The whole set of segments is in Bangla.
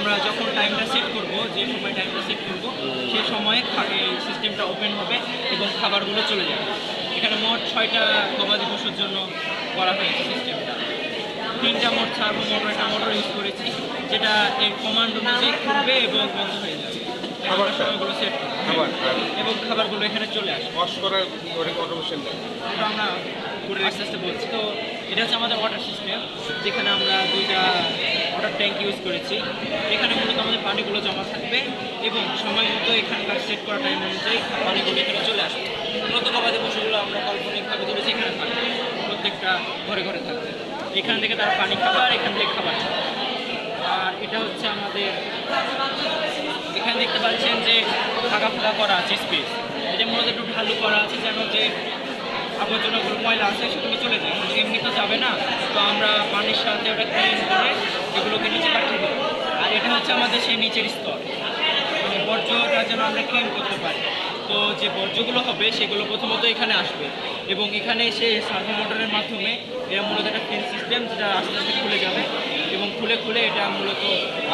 আমরা যখন টাইমটা সেট করব, যে সময় টাইমটা সেট করব সেই সময়ে সিস্টেমটা ওপেন হবে এবং খাবারগুলো চলে যাবে। এখানে মোট 6টা গবাদি পশুর জন্য করা হয়েছে সিস্টেমটা। 3টা মোট সার্ভো মোটর, একটা মোটর ইউজ করেছি যেটা এর কমান্ড অনুযায়ী খুলবে এবং বন্ধ হয়ে যাবে। সময়গুলো সেট এবং খাবারগুলো এখানে চলে আসে। এটা আমরা করে আস্তে আস্তে বলছি। তো এটা হচ্ছে আমাদের ওয়াটার সিস্টেম, যেখানে আমরা 2টা ওয়াটার ট্যাঙ্ক ইউজ করেছি। এখানে মূলত আমাদের পানিগুলো জমা থাকবে এবং সময় মতো এখানকার সেট করা টাইম অনুযায়ী পানিগুলো এখানে চলে আসবে। মূলত গবাদি পশুগুলো আমরা কাল্পনিকভাবে ধরেছি এখানে থাকবে, প্রত্যেকটা ঘরে ঘরে থাকবে। এখান থেকে তারা পানি খাবে আর এখান থেকে খাবার খাবে। আর এটা হচ্ছে আমাদের, এখানে দেখতে পাচ্ছেন যে ফাঁকা ফাঁকা করা আছে স্পেস। এটা মূলত একটু ঢালু করা আছে যেন যে আবর্জনাগুলো ময়লা আছে সেগুলো চলে যায়, কিন্তু এমনি তো যাবে না। তো আমরা পানির সাথে ওটা ক্লিন করে এগুলোকে নিচে পাঠিয়ে দেবো। আর এটা হচ্ছে আমাদের সেই নিচের স্তর, মানে বর্জ্যটা যেন আমরা ক্লিন করতে পারি। তো যে বর্জ্যগুলো হবে সেগুলো প্রথমত এখানে আসবে এবং এখানে এসে সার্ভো মোটরের মাধ্যমে এরা মূলত একটা ফিল সিস্টেম যেটা আস্তে আস্তে খুলে যাবে এবং খুলে এটা মূলত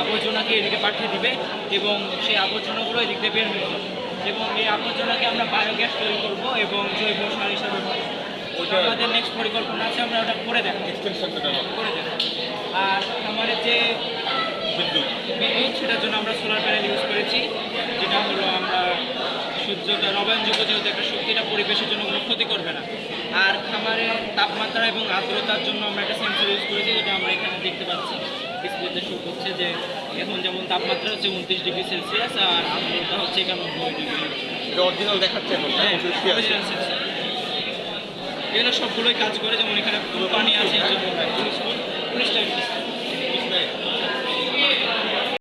আবর্জনাকে এদিকে পাঠিয়ে দিবে এবং সেই আবর্জনাগুলো এদিক দিয়ে বের হয়ে যাবে এবং এই আবর্জনাকে আমরা বায়োগ্যাস তৈরি করবো এবং জৈব সার হিসাবে ওটা আমাদের নেক্সট পরিকল্পনা আছে, আমরা ওটা করে দেখাবো। আর আমাদের যে বিদ্যুৎ সেটার জন্য আমরা সোলার প্যানেল ইউজ করেছি, যেটা হলো আমরা সূর্যটা নবায়নযোগ্য যেহেতু একটা শক্তিটা পরিবেশের জন্য কোনো ক্ষতি করবে না। আর খামারের তাপমাত্রা এবং আর্দ্রতার জন্য আমরা একটা সেন্সর ইউজ করেছি, যেটা আমরা এখানে দেখতে পাচ্ছি ডিসপ্লেতে শো করছে যে এখন যেমন তাপমাত্রা হচ্ছে 29 ডিগ্রি সেলসিয়াস আর আর্দ্রতা হচ্ছে 91 ডিগ্রি। অরিজিনাল দেখাচ্ছে এখন। হ্যাঁ, অরিজিনাল সেন্সর। এগুলো সবগুলোই কাজ করে, যেমন এখানে পানি আছে, 19 টাইম